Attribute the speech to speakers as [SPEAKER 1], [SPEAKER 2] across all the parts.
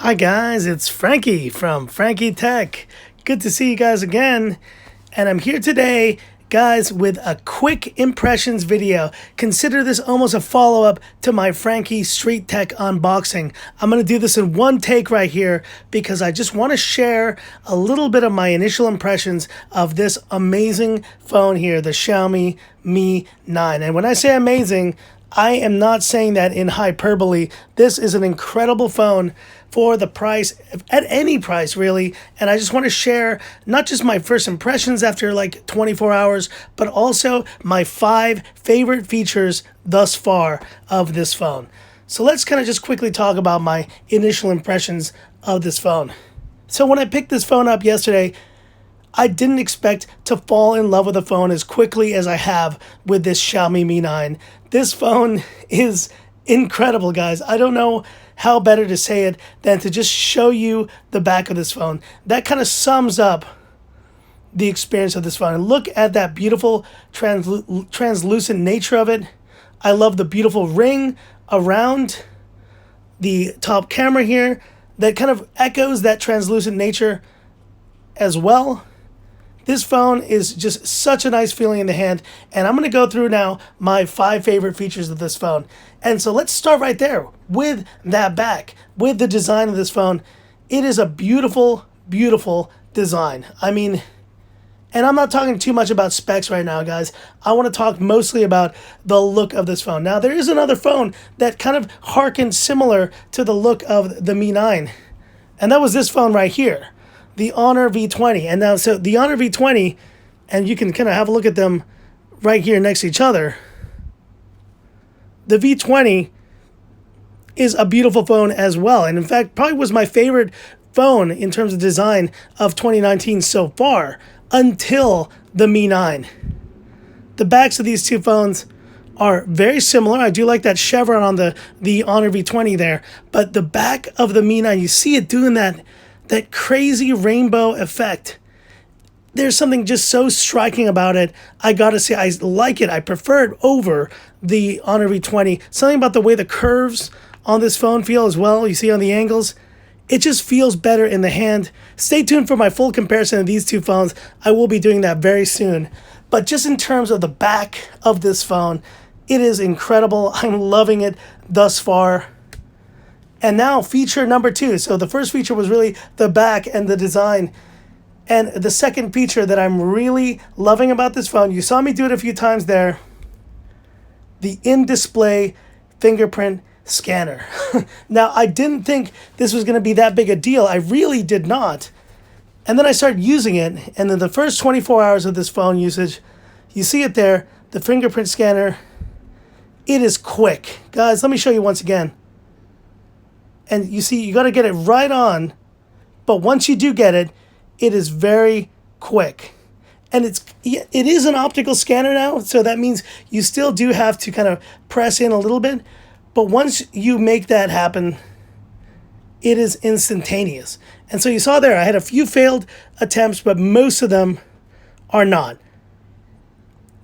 [SPEAKER 1] Hi guys, it's Frankie from Frankie Tech. Good to see you guys again. And I'm here today, guys, with a quick impressions video. Consider this almost a follow-up to my Frankie Street Tech unboxing. I'm going to do this in one take right here because I just want to share a little bit of my initial impressions of this amazing phone here, the Xiaomi Mi 9. And when I say amazing, I am not saying that in hyperbole. This is an incredible phone for the price, at any price really, and I just want to share not just my first impressions after like 24 hours, but also my 5 favorite features thus far of this phone. So let's kind of just quickly talk about my initial impressions of this phone. So when I picked this phone up yesterday, I didn't expect to fall in love with the phone as quickly as I have with this Xiaomi Mi 9. This phone is incredible, guys. I don't know how better to say it than to just show you the back of this phone. That kind of sums up the experience of this phone. And look at that beautiful translucent nature of it. I love the beautiful ring around the top camera here that kind of echoes that translucent nature as well. This phone is just such a nice feeling in the hand, and I'm going to go through now my 5 favorite features of this phone. And so let's start right there with that back, with the design of this phone. It is a beautiful, beautiful design. I mean, and I'm not talking too much about specs right now, guys. I want to talk mostly about the look of this phone. Now, there is another phone that kind of harkens similar to the look of the Mi 9, and that was this phone right here, the Honor V20. And now, so the Honor V20, and you can kind of have a look at them right here next to each other. The V20 is a beautiful phone as well. And in fact, probably was my favorite phone in terms of design of 2019 so far, until the Mi 9. The backs of these two phones are very similar. I do like that chevron on the Honor V20 there. But the back of the Mi 9, you see it doing that crazy rainbow effect. There's something just so striking about it. I gotta say, I like it. I prefer it over the Honor V20. Something about the way the curves on this phone feel as well. You see on the angles, it just feels better in the hand. Stay tuned for my full comparison of these two phones. I will be doing that very soon. But just in terms of the back of this phone, it is incredible. I'm loving it thus far. And now feature number 2. So the first feature was really the back and the design. And the second feature that I'm really loving about this phone, you saw me do it a few times there, the in-display fingerprint scanner. Now, I didn't think this was going to be that big a deal. I really did not. And then I started using it, and then the first 24 hours of this phone usage, you see it there, the fingerprint scanner, it is quick. Guys, let me show you once again. And you see, you got to get it right on, but once you do get it, it is very quick. And it is an optical scanner now, so that means you still do have to kind of press in a little bit, but once you make that happen, it is instantaneous. And so you saw there, I had a few failed attempts, but most of them are not.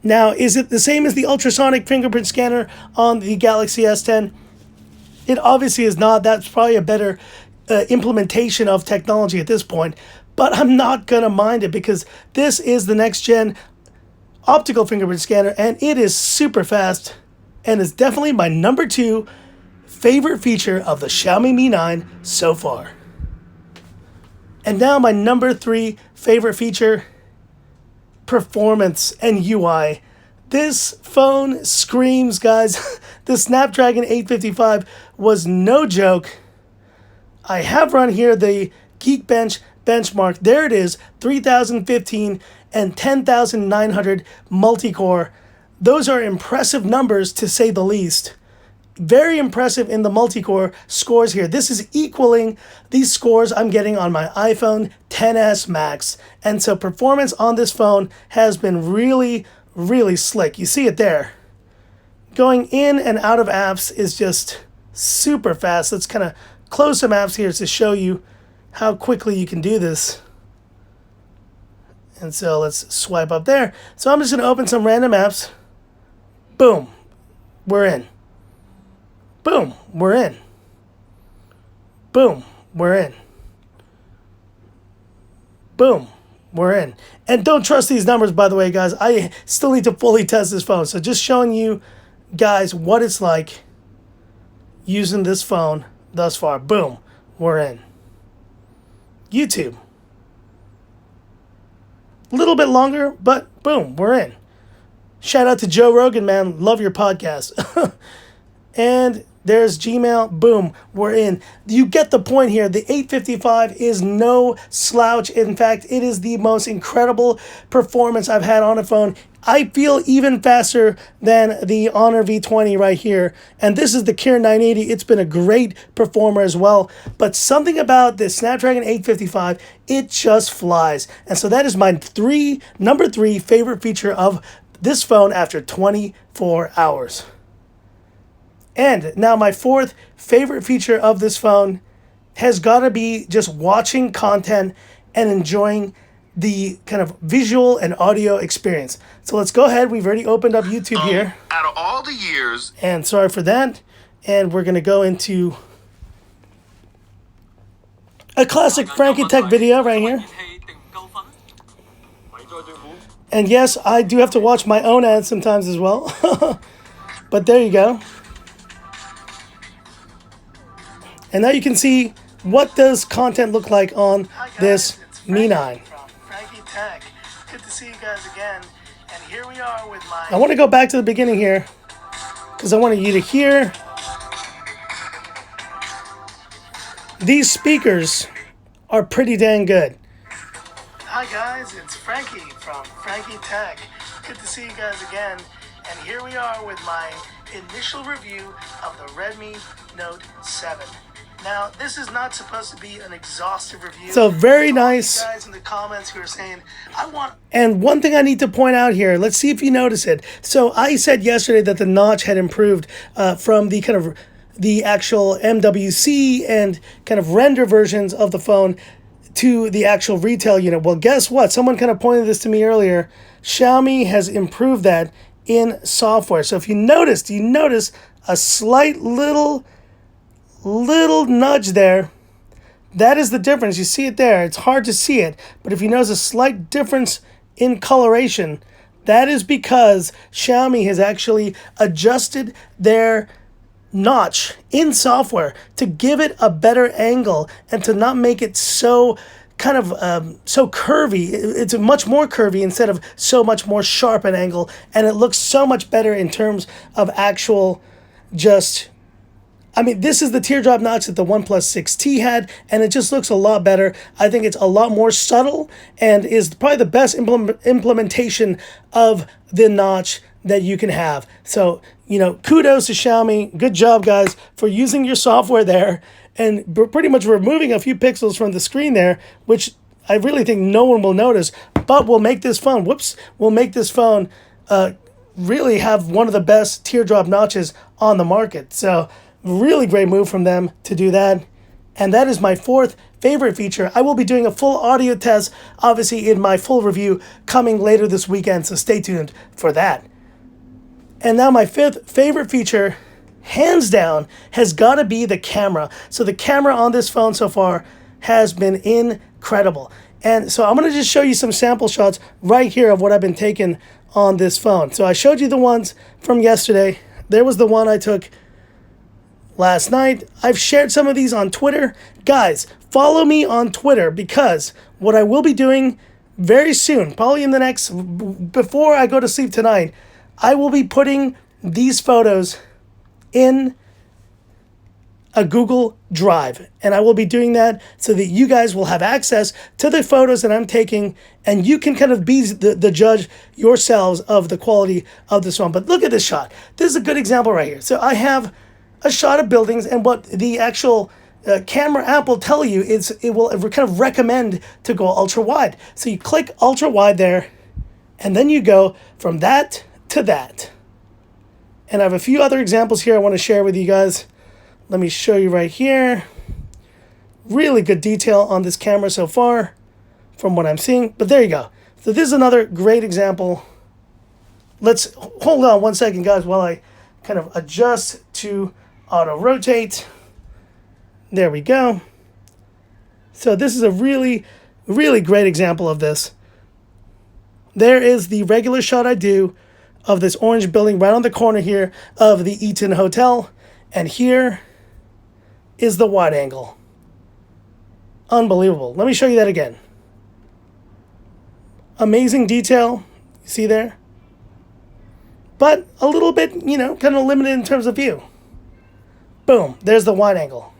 [SPEAKER 1] Now, is it the same as the ultrasonic fingerprint scanner on the Galaxy S10? It obviously is not. That's probably a better implementation of technology at this point. But I'm not going to mind it because this is the next gen optical fingerprint scanner, and it is super fast and is definitely my number 2 favorite feature of the Xiaomi Mi 9 so far. And now my number 3 favorite feature, performance and UI. This phone screams, guys. The Snapdragon 855 was no joke. I have run here the Geekbench benchmark. There it is, 3015 and 10,900 multi-core. Those are impressive numbers, to say the least. Very impressive in the multi-core scores here. This is equaling these scores I'm getting on my iPhone XS Max. And so performance on this phone has been really, really slick. You see it there. Going in and out of apps is just super fast. Let's kind of close some apps here to show you how quickly you can do this. And so let's swipe up there. So I'm just going to open some random apps. Boom. We're in. Boom. We're in. Boom. we're in. Boom, we're in. And don't trust these numbers, by the way, guys. I still need to fully test this phone. So just showing you guys what it's like using this phone thus far. Boom, we're in. YouTube. A little bit longer, but boom, we're in. Shout out to Joe Rogan, man. Love your podcast. And there's Gmail. Boom, we're in. You get the point here. The 855 is no slouch. In fact, it is the most incredible performance I've had on a phone. I feel even faster than the Honor V20 right here. And this is the Kirin 980. It's been a great performer as well. But something about this Snapdragon 855, it just flies. And so that is my number three favorite feature of this phone after 24 hours. And now my fourth favorite feature of this phone has got to be just watching content and enjoying the kind of visual and audio experience. So let's go ahead. We've already opened up YouTube here.
[SPEAKER 2] Out of all the years.
[SPEAKER 1] And sorry for that. And we're going to go into a classic Frankie Tech video right here. And yes, I do have to watch my own ads sometimes as well. But there you go. And now you can see what does content look like on this Mi 9.
[SPEAKER 3] Frankie Tech. Good to see you guys again. And here we are with my...
[SPEAKER 1] I want to go back to the beginning here because I wanted you to hear these speakers are pretty dang good.
[SPEAKER 3] Hi guys, it's Frankie from Frankie Tech. Good to see you guys again. And here we are with my initial review of the Redmi Note 7. Now, this is not supposed to be an exhaustive review.
[SPEAKER 1] So very nice.
[SPEAKER 3] Guys in the comments who are saying, I want...
[SPEAKER 1] And one thing I need to point out here, let's see if you notice it. So I said yesterday that the notch had improved from the kind of the actual MWC and kind of render versions of the phone to the actual retail unit. Well, guess what? Someone kind of pointed this to me earlier. Xiaomi has improved that in software. So if you notice a slight little nudge there. That is the difference. You see it there. It's hard to see it, but if you notice a slight difference in coloration, that is because Xiaomi has actually adjusted their notch in software to give it a better angle and to not make it so kind of so curvy. It's much more curvy instead of so much more sharp an angle, and it looks so much better in terms of actual just... I mean, this is the teardrop notch that the OnePlus 6T had, and it just looks a lot better. I think it's a lot more subtle and is probably the best implementation of the notch that you can have. So, you know, kudos to Xiaomi. Good job, guys, for using your software there and pretty much removing a few pixels from the screen there, which I really think no one will notice, but will make this phone, really have one of the best teardrop notches on the market. So, really great move from them to do that. And that is my fourth favorite feature. I will be doing a full audio test, obviously, in my full review coming later this weekend, so stay tuned for that. And now my fifth favorite feature, hands down, has got to be the camera. So the camera on this phone so far has been incredible. And so I'm going to just show you some sample shots right here of what I've been taking on this phone. So I showed you the ones from yesterday. There was the one I took last night. I've shared some of these on Twitter. Guys, follow me on Twitter because what I will be doing very soon, probably in the next, before I go to sleep tonight, I will be putting these photos in a Google Drive. And I will be doing that so that you guys will have access to the photos that I'm taking, and you can kind of be the judge yourselves of the quality of this phone. But look at this shot. This is a good example right here. So I have a shot of buildings, and what the actual camera app will tell you is it will kind of recommend to go ultra wide. So you click ultra wide there, and then you go from that to that. And I have a few other examples here I want to share with you guys. Let me show you right here. Really good detail on this camera so far from what I'm seeing, but there you go. So this is another great example. Let's hold on one second, guys, while I kind of adjust to auto rotate. There we go. So this is a really, really great example of this. There is the regular shot I do of this orange building right on the corner here of the Eaton Hotel. And here is the wide angle. Unbelievable. Let me show you that again. Amazing detail. See there? But a little bit, kind of limited in terms of view. Boom. There's the wide angle.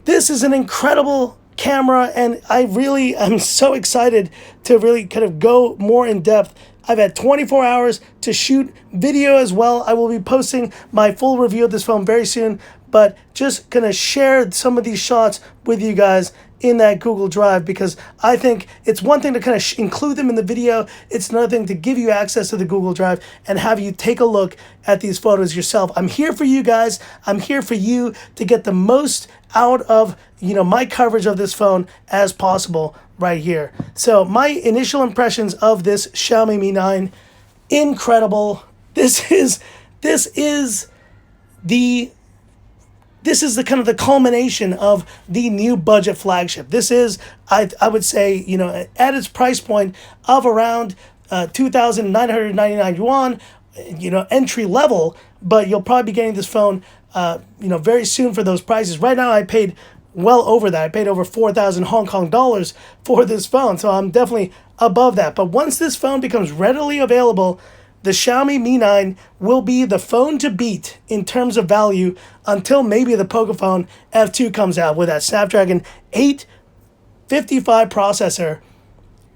[SPEAKER 1] This is an incredible camera, and I'm so excited to really kind of go more in depth. I've had 24 hours to shoot video as well. I will be posting my full review of this phone very soon, but just gonna share some of these shots with you guys in that Google Drive, because I think it's one thing to kind of include them in the video. It's another thing to give you access to the Google Drive and have you take a look at these photos yourself. I'm here for you guys. I'm here for you to get the most out of, my coverage of this phone as possible right here. So my initial impressions of this Xiaomi Mi 9, incredible. This is the kind of the culmination of the new budget flagship. This is, I would say, at its price point of around 2,999 yuan, entry level, but you'll probably be getting this phone, very soon for those prices. Right now, I paid well over that. I paid over 4,000 Hong Kong dollars for this phone, so I'm definitely above that. But once this phone becomes readily available, the Xiaomi Mi 9 will be the phone to beat in terms of value until maybe the Pocophone F2 comes out with that Snapdragon 855 processor.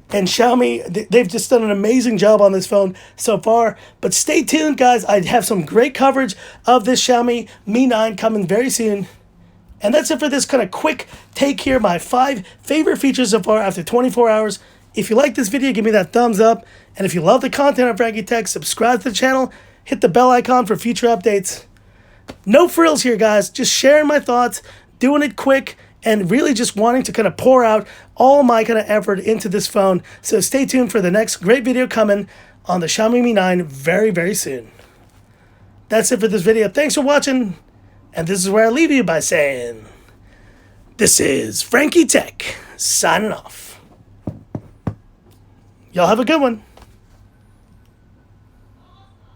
[SPEAKER 1] And Xiaomi, they've just done an amazing job on this phone so far. But stay tuned, guys. I have some great coverage of this Xiaomi Mi 9 coming very soon. And that's it for this kind of quick take here. My 5 favorite features so far after 24 hours. If you like this video, give me that thumbs up. And if you love the content of Frankie Tech, subscribe to the channel. Hit the bell icon for future updates. No frills here, guys. Just sharing my thoughts, doing it quick, and really just wanting to kind of pour out all my kind of effort into this phone. So stay tuned for the next great video coming on the Xiaomi Mi 9 very, very soon. That's it for this video. Thanks for watching. And this is where I leave you by saying, this is Frankie Tech signing off. Y'all have a good one.